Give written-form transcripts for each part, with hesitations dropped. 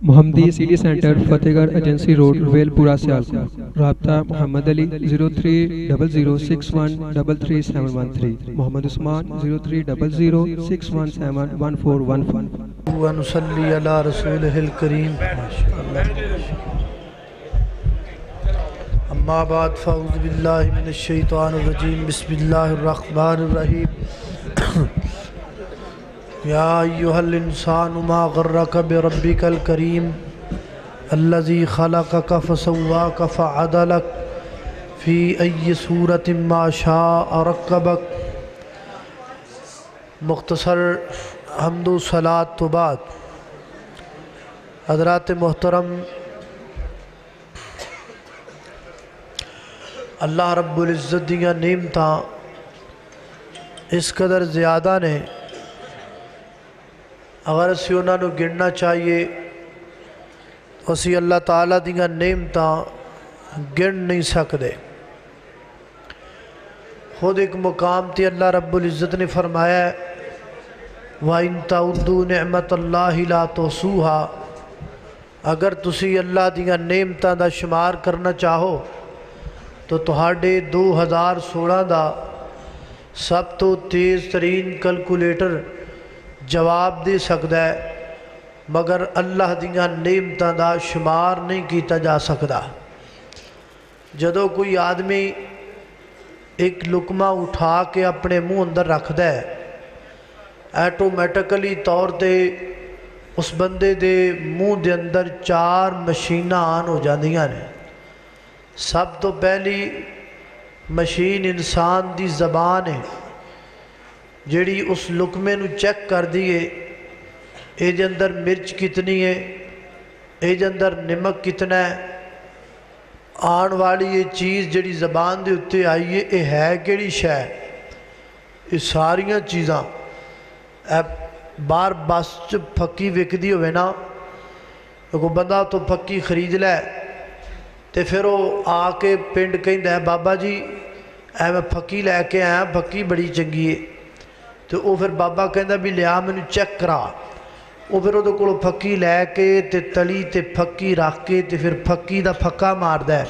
محمدی CD centre فتح گڑھ agency road royal پورہ سیالکوٹ۔ رابطہ محمد علی 030061337113، محمد عثمان 030061711415۔ ونصلی علی رسولہ الکریم۔ اما بعد فاعوذ باللہ من الشیطان الرجیم، بسم اللہ الرحمن الرحیم۔ یا ایہا الانسان ما غرک بربک الکریم الذی خلقک فسواک فعدلک فی ای صورت ما شاء رکبک۔ مختصر حمد و صلاۃ تو بعد حضرات محترم، اللہ رب العزت دیاں نعمتاں اس قدر زیادہ نے، اگر اسی انہاں نو گننا چاہیے اسی اللہ تعالیٰ دیاں نعمتاں گن نہیں سکتے۔ خود ایک مقام تے اللہ رب العزت نے فرمایا ہے وَإِن تَعُدُّوا نِعْمَةَ اللَّهِ لَا تُحْصُوهَا، اگر تسی اللہ دیاں نعمتاں دا شمار کرنا چاہو تو تہاڈے 2016 دا سب تو تیز ترین کیلکولیٹر جواب دے سکتا ہے، مگر اللہ دیاں نعمتاں دا شمار نہیں کیتا جا سکتا۔ جدو کوئی آدمی ایک لقمہ اٹھا کے اپنے منہ اندر رکھدا ہے، ایٹومیٹکلی طور تے اس بندے دے منہ دے اندر 4 مشیناں آن ہو جاندیاں نے۔ سب تو پہلی مشین انسان دی زبان ہے، جیڑی اس لقمے نو چیک کر دیئے اے دے اندر مرچ کتنی ہے، اے دے اندر نمک کتنا ہے، آن والی یہ چیز جیڑی زبان دے اتے آئیے اے ہے کیڑی شے، یہ ساریاں چیزاں بار بس پھکی وک دی ہوئے نا، کوئی بندہ تو پھکی خرید لے تے پھر وہ آ کے پنڈ کہندا ہے بابا جی اے میں پھکی لے کے آیا، پھکی بڑی چنگی ہے، تو وہ پھر بابا کہندا بھی لیا میں نے چیک کرا، وہ پھر وہ کو پھکی لے کے تے تلی تے پھکی رکھ کے تے پھر پھکی دا پھکا مار ہے،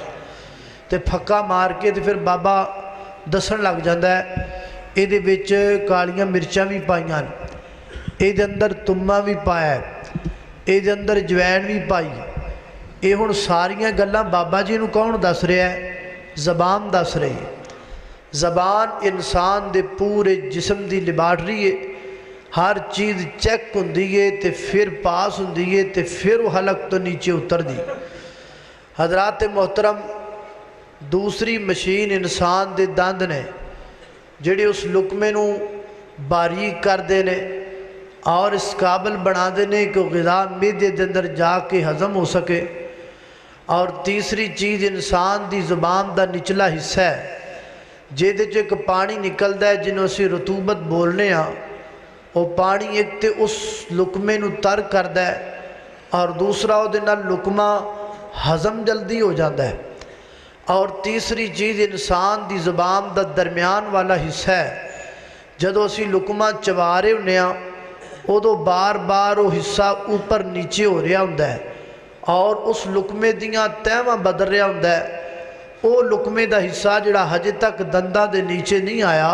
تے پھکا مار کے تے پھر بابا دسن لگ جاندہ ہے اے دے وچ کالیاں مرچاں بھی پائیاں، اے دے اندر تمہ بھی پایا ہے، اے دے اندر جوین بھی پائی، اے ہن ساریاں گلاں بابا جی نو کون دس رہا ہے؟ زبان دس رہی ہے۔ زبان انسان دے پورے جسم دی لیبارٹری ہے، ہر چیز چیک ہوندی ہے تے پھر پاس ہوندی ہے تے پھر وہ حلق تو نیچے اتر دی۔ حضرات محترم، دوسری مشین انسان دے دند نے، جڑے اس لقمے نو باریک کر دینے اور اس قابل بنا دینے کہ غذا معدے دے اندر جا کے ہضم ہو سکے۔ اور تیسری چیز انسان دی زبان دا نچلا حصہ ہے، جیدے جو ایک پانی نکلدا ہے جنہوں اسی رطوبت بولنے ہاں، وہ پانی ایک تے اس لقمے نو تر کردا ہے اور دوسرا وہ دے نال لقمہ ہضم جلدی ہو جاندہ ہے۔ اور تیسری چیز انسان دی زبان دا درمیان والا حصہ ہے، جدو اسی لقمہ چبارے ہونے ہاں ادو بار بار وہ حصہ اوپر نیچے ہو رہا ہوندہ ہے اور اس لقمے دیاں تہواں بدل رہا ہوندہ ہے، وہ لقمے دا حصہ جڑا ہجے تک دنداں دے نیچے نہیں آیا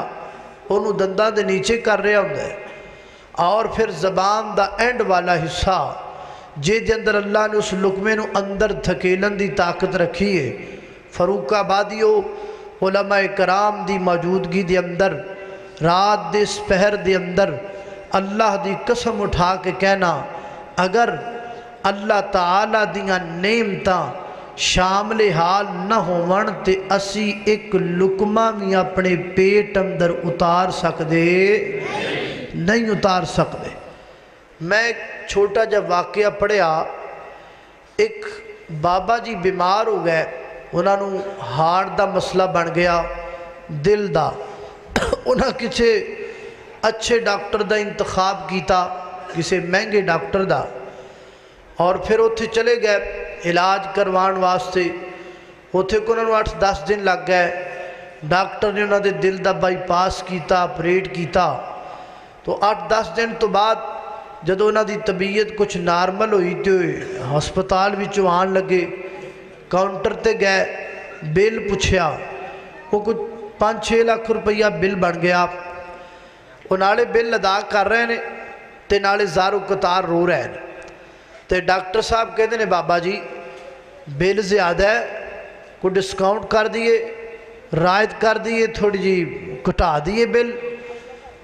انہوں دنداں دے نیچے کر رہا ہوندہ ہے۔ اور پھر زبان دا اینڈ والا حصہ جے دے اندر اللہ نے اس لقمے نو اندر تھکیلن دی طاقت رکھی ہے۔ فاروق آبادیو علماء کرام دی موجودگی دے اندر رات دے سپہر دے اندر اللہ دی قسم اٹھا کے کہنا اگر اللہ تعالیٰ دیاں نعمتاں شامل حال نہ ہون تے اسی ایک لقمہ بھی اپنے پیٹ اندر اتار سکدے نہیں اتار سکدے۔ میں ایک چھوٹا جب واقعہ پڑھیا، ایک بابا جی بیمار ہو گئے، انہاں نو ہارٹ دا مسئلہ بن گیا، دل دا، انہاں کسے اچھے ڈاکٹر دا انتخاب کیتا، کسے مہنگے ڈاکٹر دا، اور پھر اتھے چلے گئے علاج کروان واسطے، اتھے کو انہوں 8-10 دن لگ گئے، ڈاکٹر نے انہوں نے دل دا بائی پاس کیتا، آپریٹ کیتا، تو 8-10 دن تو بعد ਜਦੋਂ ਉਹਨਾਂ ਦੀ ਤਬੀਅਤ ਕੁਝ ਨਾਰਮਲ ਹੋਈ ਤੇ ਹਸਪਤਾਲ ਵਿੱਚੋਂ ਆਉਣ ਲੱਗੇ, ਕਾਊਂਟਰ ਤੇ ਗਏ, ਬਿੱਲ ਪੁੱਛਿਆ, ਉਹ ਕੁਝ 5-6 ਲੱਖ ਰੁਪਈਆ ਬਿੱਲ ਬਣ ਗਿਆ। ਉਹ ਨਾਲੇ ਬਿੱਲ ਅਦਾ ਕਰ ਰਹੇ ਨੇ ਤੇ ਨਾਲੇ ਜ਼ਾਰੋ ਕਤਾਰ ਰੋ ਰਹੇ ਨੇ। ਤੇ ਡਾਕਟਰ ਸਾਹਿਬ ਕਹਿੰਦੇ ਨੇ ਬਾਬਾ ਜੀ ਬਿੱਲ ਜ਼ਿਆਦਾ ਹੈ, ਕੋਈ ਡਿਸਕਾਊਂਟ ਕਰ ਦਈਏ, ਰਾਇਤ ਕਰ ਦਈਏ, ਥੋੜੀ ਜੀ ਘਟਾ ਦਈਏ ਬਿੱਲ।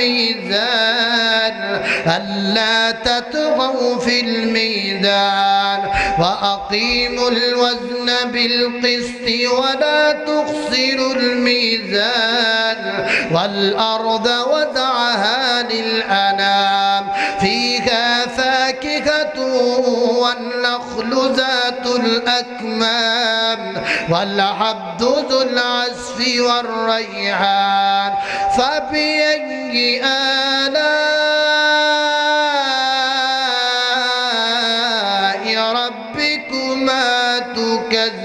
الميزان ألا تطغوا في الميزان وأقيموا الوزن بالقسط ولا تخسروا الميزان والأرض وضعها للأنام فيها فاكهة والنخل ذات الأكمام والحب ذو العصف والريحان فبأي آلاء ربكما تكذبان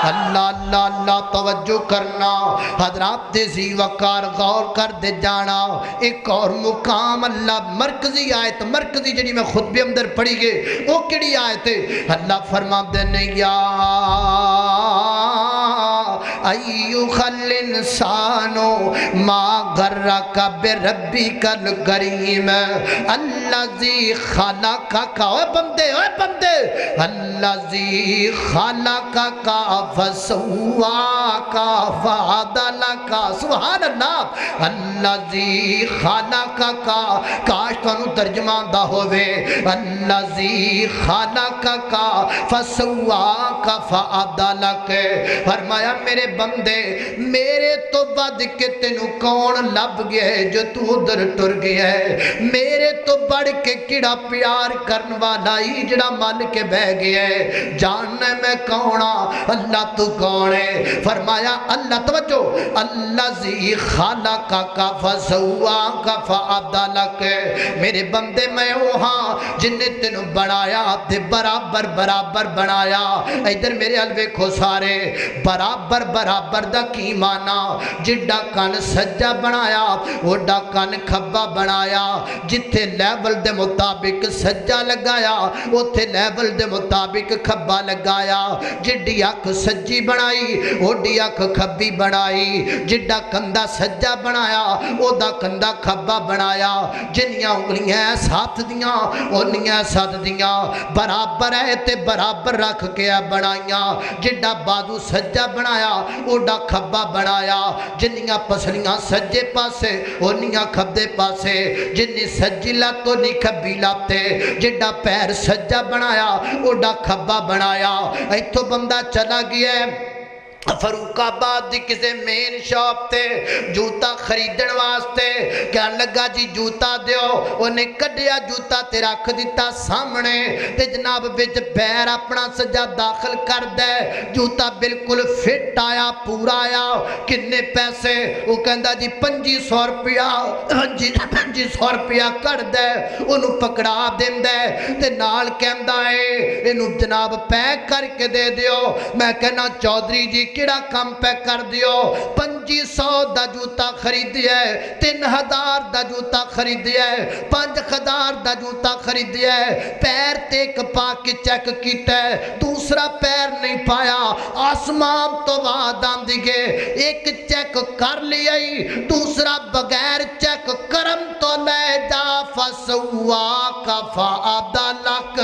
اللہ اللہ اللہ توجہ کرنا حضرات دیزی وقار غور کر دے جانا ایک اور مقام اللہ مرکزی آیت مرکزی جنہی میں خطبے اندر پڑھی گئے وہ کڑی آیت ہے اللہ فرما دینے یا ایوہ الانسانو ما غرک بربک الکریم اللذی خلقک اے بندے اللذی خلقک فسواک فعدلک سبحان اللہ اللذی خلقک کاش تو ترجمہ دا ہوئے اللذی خلقک فسواک فعدلک فرمایا میرے بندے میرے تو بد کے تینوں کون لب گیا ہے جو تو ادھر ٹر گیا ہے میرے تو بڑھ کے کڑا پیار کرن والا ہی جڑا مل کے بہ گیا ہے جاننے میں کونا اللہ تو کون ہے فرمایا اللہ توجہ اللذی خلقک فسواک فعدلک میرے بندے میں ہاں جن نے تینوں بنایا تے برابر برابر بنایا ادھر میرے حلوے کھو سارے برابر برابر دا کی مانا جڈا کان سجا بنایا وڈا کان کھبا بنایا جتھے لیول دے مطابق سجا لگایا اوتھے لیول دے مطابق کھبا لگایا جڈی اکھ سجی بنائی وڈی اکھ کھبی بنائی جڈا کندھا سجا بنایا اودا کندھا کھبا بنایا جنیاں انگلیاں ساتھ دیاں انیاں ساتھ دیاں برابر ہے تے برابر رکھ کے بنائیاں جڈا بازو سجا بنایا اوڈا کھبا بنایا جنیاں پسلیاں سجے پاسے انیاں کھبے پاسے جنی سجی لاتو نی کھبی لاتے جڈا پیر سجا بنایا اوڈا کھبا بنایا ایتھو بندہ چلا گیا ہے فروق آباد دی کسے مین شاپ تے جوتا خریدن واسطے کہن لگا جی جوتا دیو انہیں کڈیا جوتا تے رکھ دیتا سامنے تے جناب بچ پیر اپنا سجا داخل کر دے جوتا بالکل فٹ آیا پورا آیا کنے پیسے وہ کہندا جی 2500 روپیہ کر دے انہوں پکڑا دیں دے تے نال کہندا ہے انہوں جناب پیک کر کے دے دیو میں کہنا چودھری جی کیڑا کم پہ کر دیو 2500 دا جوتا خریدی ہے 3000 دا جوتا خریدی ہے 5000 دا جوتا خریدی ہے پیر تیک پا کے چیک کیتا ہے دوسرا پیر نہیں پایا آسمان تو وعدان دیگے ایک چیک کر لیا دوسرا بغیر چیک کرم تو لے جا فسواک فعدلک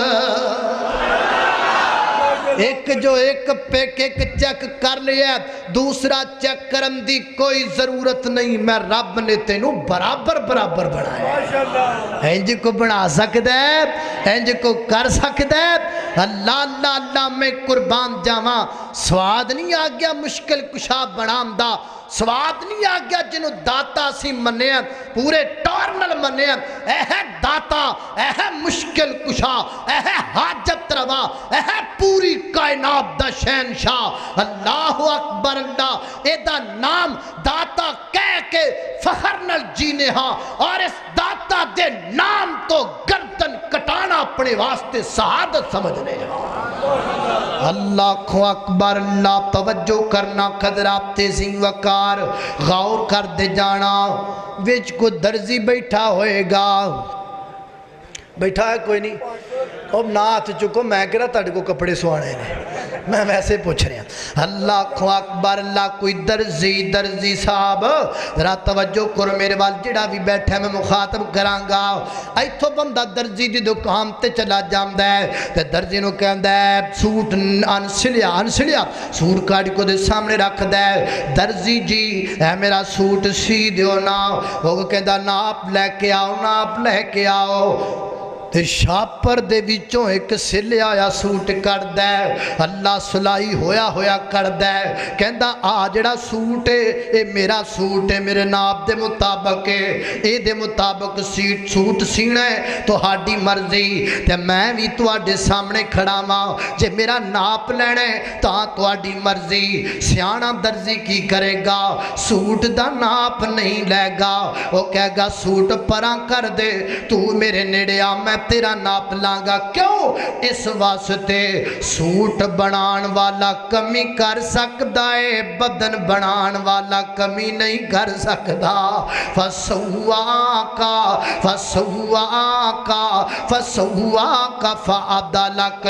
ایک جو ایک پیک ایک چیک کر لیا دوسرا چیک کرن دی کوئی ضرورت نہیں میں رب نے تینوں برابر برابر بنایا انج کو بنا سکتا ہے انج کو کر سکتا ہے اللہ اللہ اللہ میں قربان جاواں سواد نہیں آ گیا مشکل کشا بنام دا سواد نہیں آ گیا جنہوں داتا سی منے ہیں پورے ٹارنل منے ہیں اے داتا اے مشکل کشا اے حاجت روا اے پوری کائنات دا شہنشاہ اللہ اکبر اللہ اے دا نام داتا کہہ کے فخر نل جینے ہاں اور اس داتا دے نام تو گردن کٹانا اپنے واسطے سعادت سمجھنے ہیں اللہ کو اکبر اللہ توجہ کرنا قدرات تیزی وقار غور کر دے جانا وچ کو درزی بیٹھا ہوئے گا بیٹھا ہے کوئی نہیں اب نہ ہاتھ چکو میں کہہ رہا تاڑے کو کپڑے سوانے نے میں ویسے پوچھ رہا اللہ اکبر اللہ کوئی درزی صاحب ذرا توجہ کرو میرے وال جڑا بھی بیٹھا میں مخاطب کرانگا ایتھوں بندہ درزی دی دکان تے چلا جاندا ہے تے درزی نو کہندا ہے سوٹ انسلیا سوٹ کاٹ کو دے سامنے رکھ دے درزی جی اے میرا سوٹ سی دیو نا وہ کہندا ناپ لے کے آؤ تے شاپر دے وچوں ایک سلے آیا سوٹ کر دے اللہ سلائی ہویا کر دے کہندا آ جڑا سوٹ ہے اے میرا سوٹ ہے میرے ناپ دے مطابق ہے اے دے مطابق سوٹ سینا ہے تو ہاڈی مرضی تے میں بھی تواڈے سامنے کھڑا ماں جے میرا ناپ لینا ہے تاں تواڈی مرضی سیاںا درزی کی کرے گا سوٹ دا ناپ نہیں لے گا وہ کہے گا سوٹ پراں کر دے تو میرے نیڑے آ میں تیرا ناپ لانگا کیوں اس واسطے سوٹ بنان والا کمی کر سکتا ہے بدن بنان والا کمی نہیں کر سکتا فسواک فعدلک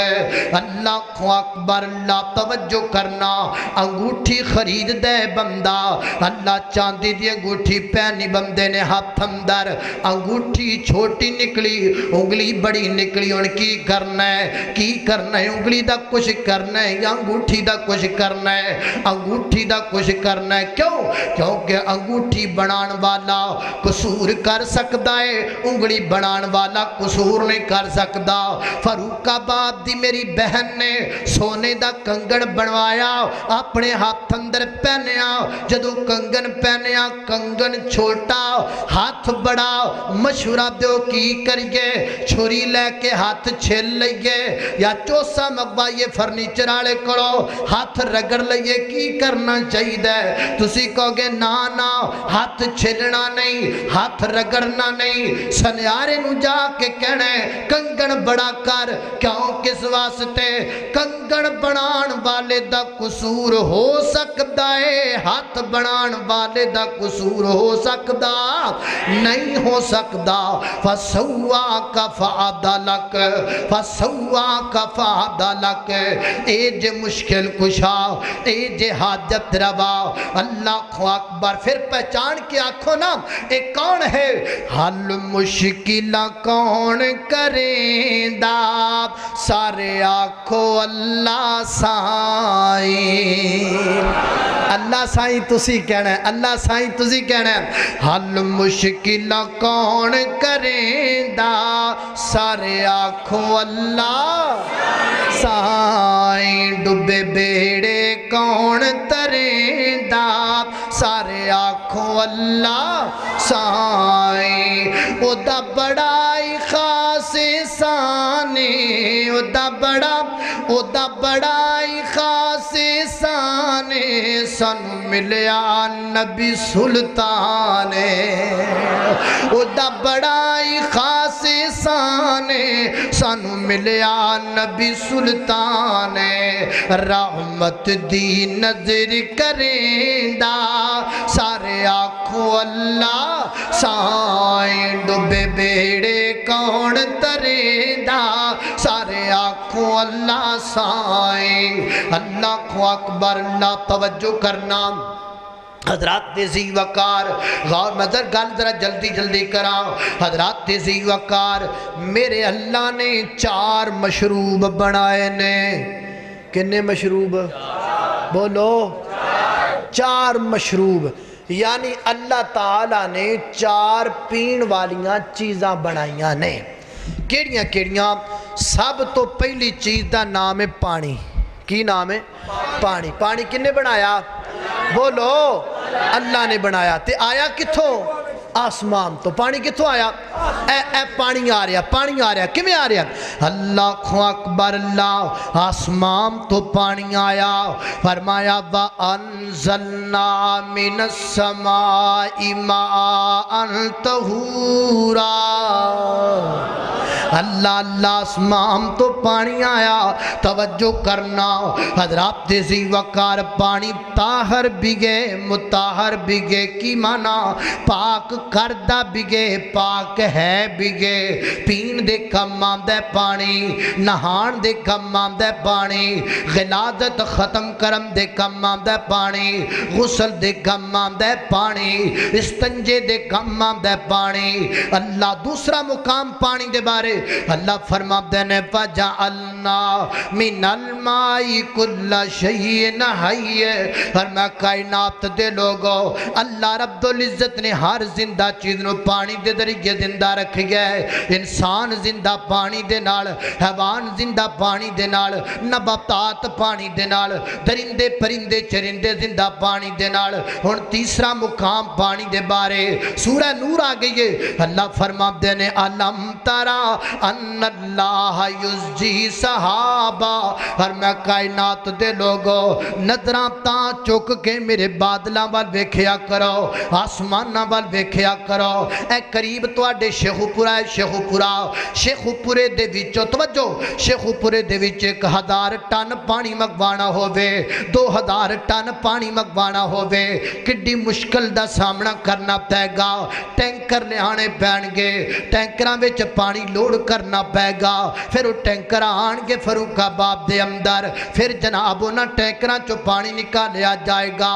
اللہ اکبر اللہ توجہ کرنا انگوٹھی خرید دے بندہ اللہ چاندی دی انگوٹھی پہنی بندے نے ہاتھ اندر انگوٹھی چھوٹی نکلی انگلی بڑی نکلی ان کی کرنا ہے انگلی دا کچھ کرنا ہے یا انگوٹھی دا کچھ کرنا ہے انگوٹھی دا کچھ کرنا ہے کیونکہ انگوٹھی بنان والا قصور کر سکتا ہے انگلی بنان والا قصور نہیں کر سکتا فاروق آباد دی میری بہن نے سونے دا کنگن بنوایا اپنے ہاتھ اندر پہنیا جدو کنگن پہنیا کنگن چھوٹا ہاتھ بڑا مشورہ دیو کی کریے چھوری لے کے ہاتھ چھل لئیے یا چوسا مقبائیے فرنیچر آلے کرو ہاتھ رگڑ لئیے کی کرنا چاہیے دے تسی کہو گے نا ہاتھ چھلنا نہیں ہاتھ رگڑنا نہیں سنیارے نو جا کے کہنے کنگن بڑا کر کیوں کس واسطے کنگن بنان والے دا قصور ہو سکتا ہے ہاتھ بنان والے دا قصور ہو سکتا نہیں ہو سکتا فسواک فعدلک اے جے مشکل کشا اے جے حاجت روا اللہ اکبر پھر پہچان کے آنکھوں نا اے کون ہے حل مشکلہ کون کریں دا سارے آنکھوں اللہ سائیں اللہ سائیں تسی کہنا ہے اللہ سائیں تسی کہنا ہے حل مشکلہ کون کریں دا سارے آنکھوں اللہ سائیں ڈبے بیڑے کون تریں دا سارے آنکھوں اللہ سائیں او دا بڑائی خاص سانے او دا بڑائی خاص سانے سن ملیا نبی سلطانے او دا بڑائی خاص سانے سن ملیا نبی سلطانے رحمت دی نظر کریں دا سارے آنکھوں اللہ سائیں ڈبے بیڑے کون تریں دا سارے آنکھوں اللہ سائیں اللہ اکبر اللہ توجہ کرنا حضرات ذی وقار غور مدر گل ذرا جلدی کرا حضرات ذی وقار میرے اللہ نے 4 مشروب بنائے نے کنے مشروب بولو 4 مشروب یعنی اللہ تعالیٰ نے 4 پین والیاں چیزاں بنائیاں نے کیڑیاں سب تو پہلی چیز دا نام ہے پانی کی نام ہے پانی کنے بنایا بولو اللہ نے بنایا تے آیا کتھوں آسمان تو پانی کتھوں آیا اے پانی آ رہا کیویں آ رہا اللہ اکبر اللہ آسمان تو پانی آیا فرمایا وَأَنزَلْنَا مِنَ السَّمَاءِ مَاءً طَهُورًا اللہ اللہ اسمان تو پانی آیا توجہ کرنا حضرات ذی وقار پانی طاہر بگے مطہر بگے کی مانا پاک کردہ بگے پاک ہے بگے پین دے کم آمدہ پانی نہان دے کم آمدہ پانی غلازت ختم کرم دے کم آمدہ پانی غسل دے کم آمدہ پانی استنجے دے کم آمدہ پانی اللہ دوسرا مقام پانی دے بارے اللہ فرما دینے فَجَعَلْنَا مِنَ الْمَاءِ كُلَّ شَيْءٍ حَيٍّ اور میں کائنات دے لوگوں اللہ رب العزت نے ہر زندہ چیز نو پانی دے ذریعے زندہ رکھ گیا ہے انسان زندہ پانی دے نال حیوان زندہ پانی دے نال نباتات پانی دے نال درندے پرندے چرندے زندہ پانی دے نال ہن تیسرا مقام پانی دے بارے سورہ نور آ گئی ہے اللہ فرما دینے علم ترا ان اللہ یزجی صحابہ اور میں کائنات دے لوگوں نظراں تاں چک کے میرے بادلاں وال ویکھیا کرو آسماناں وال ویکھیا کرو اے قریب تواڈے شیخوپورا ہے شیخوپورے دے وچوں توجہ شیخوپورے دے وچ 1000 ٹن پانی منگوانا ہووے 2000 ٹن پانی منگوانا ہووے کڈی مشکل دا سامنا کرنا پے گا ٹینکر لے آنے پین گے ٹینکراں وچ پانی لوڈ کرنا پے گا پھر وہ ٹینکر آن کے فاروق آباد دے اندر پھر جناب انہاں ٹینکراں چو پانی نکالیا جائے گا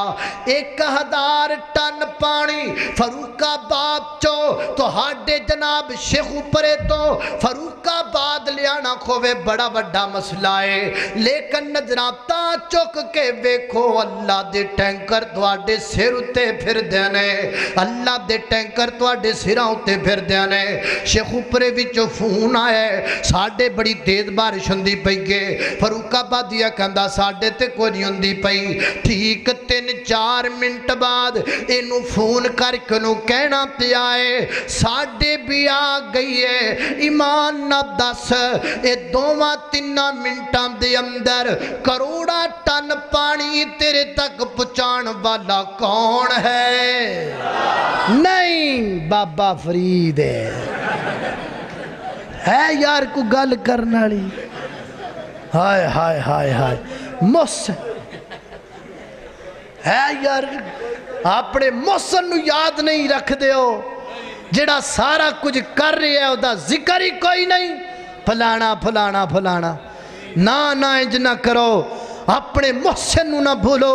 1000 ٹن پانی فاروق آباد چو تو ہاڈے جناب شیخوپورے تو فاروق آباد لے آنا کھوے بڑا بڑا مسئلہ ہے لیکن نظراں چک کے ویکھو اللہ دے ٹینکر تواڈے سر اتے پھر دینے اللہ دے ٹینکر تواڈے سراں اتے پھر دینے شیخوپورے وچوں فون آئے ساڈے بڑی تیز بارش ہوندی پئی گے فاروق آبادیہ کہندا ساڈے تے کوئی نہیں ہوندی پئی ٹھیک 3-4 منٹ بعد اینو فون کر کے انہوں کہنا پیا ہے ساڈے بھی آ گئی ہے ایمان نہ دس اے 2-3 منٹاں دے اندر کروڑا ٹن پانی تیرے تک پہنچان والا کون ہے نہیں بابا فرید ہے یار کو گل کرنا لی ہائے ہائے ہائے ہائے محسن ہے یار اپنے محسن نو یاد نہیں رکھ دے ہو جڑا سارا کچھ کر رہی ہے دا ذکر ہی کوئی نہیں پھلانا پھلانا پھلانا نہ انج نہ کرو اپنے محسن نو نہ بھولو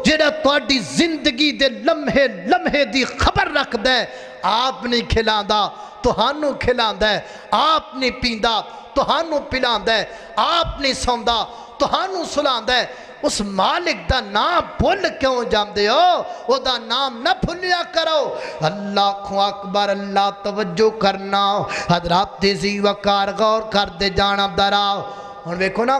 جڑا تواڈی زندگی دے لمحے لمحے دی خبر رکھ دے آپ نہیں کھلاندا تہانوں کھلاندا ہے آپ نہیں پیندا تہانوں پلاندا ہے آپ نہیں سوندا تہانوں سلاندا ہے اس مالک دا نام بھول کیوں جاندے ہو او دا نام نہ بھولیا کرو اللہ اکبر اللہ توجہ کرنا حضرات ذی وقار غور کر دے جانا دراؤ ہن ویکھو نا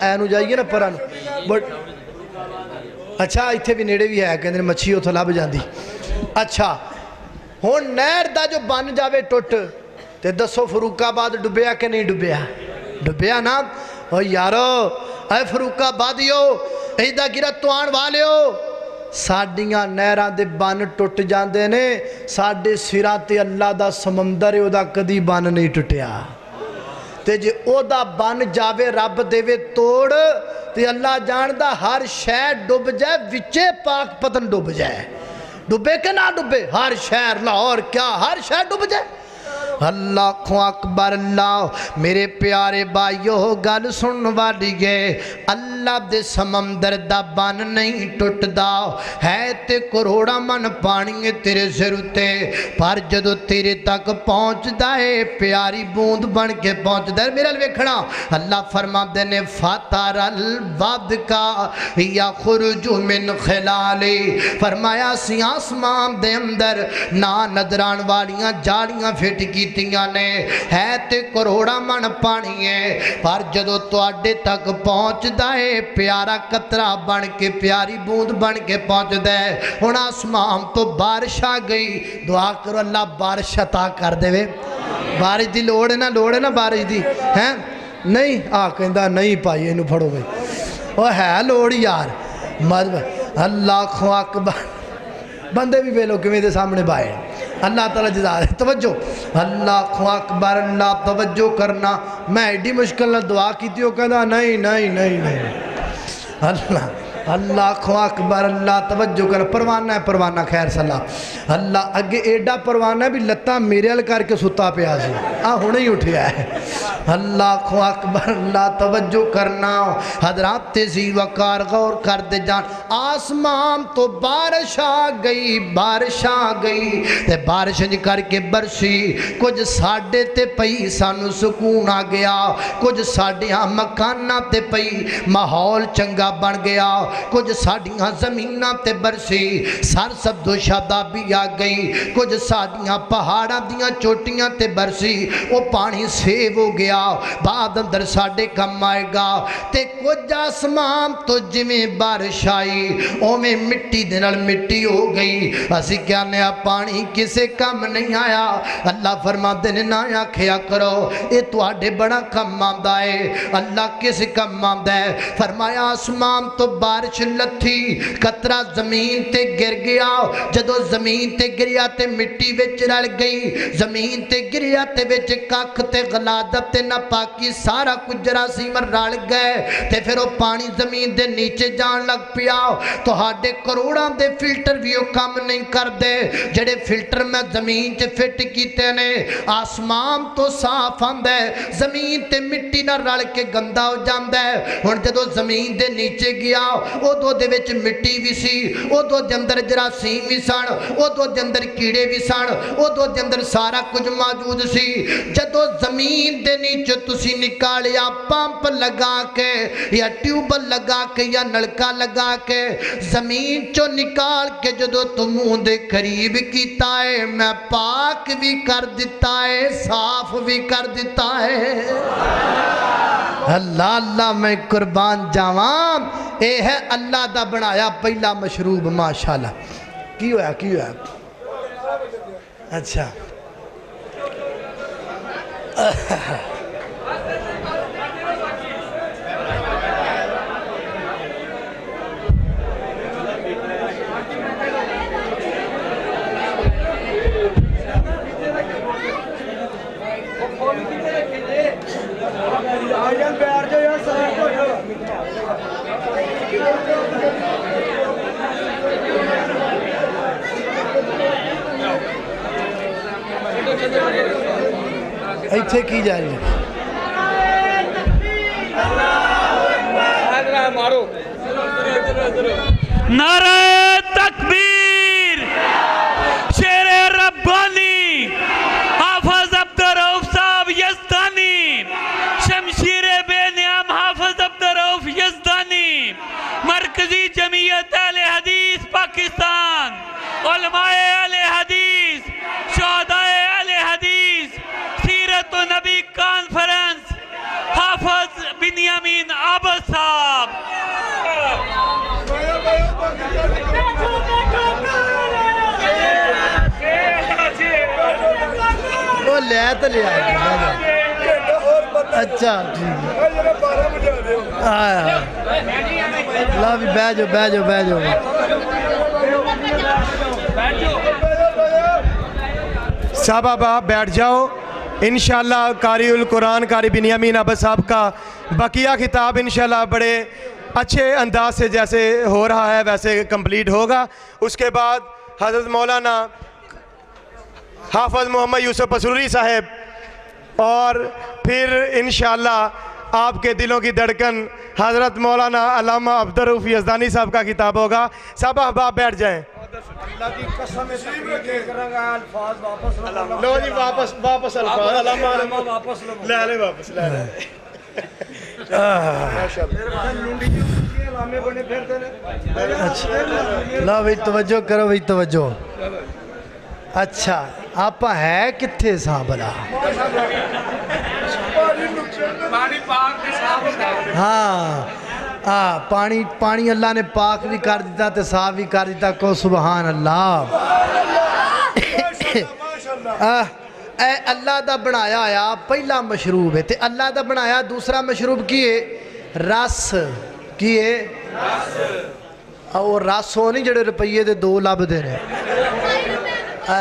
اینو جائیے نا پراں بٹ اچھا ایتھے بھی نیڑے بھی ہے کہندے مچھی اوتھوں لب جاندی اچھا ہن نہر دا جو بن جاوے ٹوٹ تے دسو فاروق آباد ڈبیا کہ نہیں ڈبیا ڈبیا نا او یارو اے فاروق آبادیو ایدا گرتوان والیو ساڈیاں نہراں دے بن ٹوٹ جاندے نے ساڈے سراں تے اللہ دا سمندر ہے او دا کدی بن نہیں ٹٹیا تے جے او دا بن جاوے رب دیوے توڑ تے اللہ جاندا ہر شے ڈب جائے وچے پاک پتن ڈب جائے ڈبے کہ نہ ڈبے ہر شہر لاہور کیا ہر شے ڈب جائے اللہ اکبر اللہ میرے پیارے بھائیو گل سن والی گئے اللہ دے سمندر دا بن نہیں ٹوٹ دا ہے تے کروڑا من پانی تیرے ضرورتے پر جدو تیرے تک پہنچ دائے پیاری بوند بن کے پہنچ دائے میرا لوکھنا اللہ فرما دینے فاتر الواد کا یا خرج من خلالی فرمایا سی آسمان دے اندر نا نظران والیاں جالیاں پھٹ کی نے ہے تے کروڑا من پانی ہے پر جدو تواڈے تک پہنچ دائے پیارا قطرہ بن کے پیاری بوند بن کے پہنچ دائے ہن آسمان تو بارش آ گئی دعا کرو اللہ بارش عطا کر دے بارش دی لوڑ ہے نا بارش دی ہیں نہیں کہندا نہیں پائی اینو پھڑو بھائی او ہے لوڑ یار اللہ اکبر بندے بھی ویلو کیویں دے سامنے بائے اللہ تعالیٰ جزا دے توجہ اللہ اکبر اللہ توجہ کرنا میں ایڈی مشکل نہ دعا کی تھی وہ کہنا نہیں نہیں نہیں نہیں اللہ اکبر اللہ توجہ کر پروانہ ہے پروانہ خیر صلاح اللہ اگے ایڈا پروانہ ہے بھی لتاں میرے ال کر کے ستا پہ آجی ہونے ہی اٹھیا ہے اللہ اکبر اللہ توجہ کرنا حضرات تیزی وقار غور کر دے جان آسمان تو بارش آ گئی تے بارش کر کے برسی کچھ ساڑھے تے پئی سانو سکون آ گیا کچھ ساڑھیاں مکانہ تے پئی ماحول چنگا بن گیا کچھ ساڑھیاں زمینہ تے برسی سر سبز و شادابی آ گئی کچھ ساڑھیاں پہاڑاں دیاں چوٹیاں تے برسی وہ پانی سیو ہو گیا بعد اندر ساڑھے کم آئے گا تے کچھ آسمان تو جویں بارش آئی اومیں مٹی دنال مٹی ہو گئی اسی کیا نیا پانی کسے کم نہیں آیا اللہ فرما دینے نہ آکھیا کرو اے تو آڈے بڑا کم آمدہ ہے اللہ کسے کم آمدہ ہے فرمایا آسمان تو بارش لتھی قطرہ زمین تے گر گیا جدو زمین تے گریا تے مٹی وچ رل گئی زمین تے گریا تے وچ کاکھ تے غلادت تے ناپاکی سارا کچھ جراثیم رل گئے تے پھر وہ پانی زمین دے نیچے جان لگ پیا تو ہاڈے کروڑاں دے فلٹر بھی وہ کام نہیں کر دے جڑے فلٹر میں زمین چ فٹ کیتے نے آسمان تو صاف آندا ہے زمین تے مٹی نہ رل کے گندا ہو جاندا ہے ہن جدو زمین دے نیچے گیا او دو دے وچ مٹی بھی سی او دو دے اندر جراثیم بھی سن او دو دے اندر کیڑے بھی سن او دو دے اندر سارا کچھ موجود سی جدو زمین دے نیچے تسی نکالیا پمپ لگا کے یا ٹیوبل لگا کے یا نلکا لگا کے زمین چو نکال کے جدو تمہوں دے قریب کیتا ہے میں پاک بھی کر دیتا ہے صاف بھی کر دیتا ہے اللہ اللہ میں قربان جاوان اے ہے اللہ دا بنایا پہلا مشروب ماشاءاللہ کی ہویا اچھا ایتھے کی جا رہی ہے نعرہ تکبیر شیر ربانی حافظ عبدالرؤف صاحب یزدانی شمشیر بے نیام حافظ عبدالرؤف یزدانی مرکزی جمعیت اہل حدیث پاکستان علماء اہل حدیث شہداء اہل حدیث سیرت و نبی کانفرنس حافظ بنیامین عابد صاحب وہ لے تو لے اچھا آیا لا بھی بہ جاؤ صاحب آپ بیٹھ جاؤ انشاءاللہ قاری القرآن قاری بنیامین عابد صاحب کا بقیہ خطاب انشاءاللہ بڑے اچھے انداز سے جیسے ہو رہا ہے ویسے کمپلیٹ ہوگا اس کے بعد حضرت مولانا حافظ محمد یوسف پسروری صاحب اور پھر انشاءاللہ آپ کے دلوں کی دھڑکن حضرت مولانا علامہ عبدالرؤف یزدانی صاحب کا خطاب ہوگا صاحب آپ بیٹھ جائیں اللہ کی قسم الفاظ واپس لو جی واپس الفاظ علامہ واپس لے واپس لے لا بھئی توجہ کرو بھئی توجہ اچھا آپ ہے کتھے ساں بلا ہاں پانی اللہ نے پاک بھی کر دیتا تے صاف بھی کر دیتا کو سبحان اللہ اے اللہ دا بنایا آیا پہلا مشروب ہے تے اللہ دا بنایا دوسرا مشروب کی ہے رس کی ہے ਉਹ ਰਸ ਉਹ ਨਹੀਂ ਜਿਹੜੇ ਰੁਪਈਏ ਦੇ 2 ਲੱਭਦੇ ਨੇ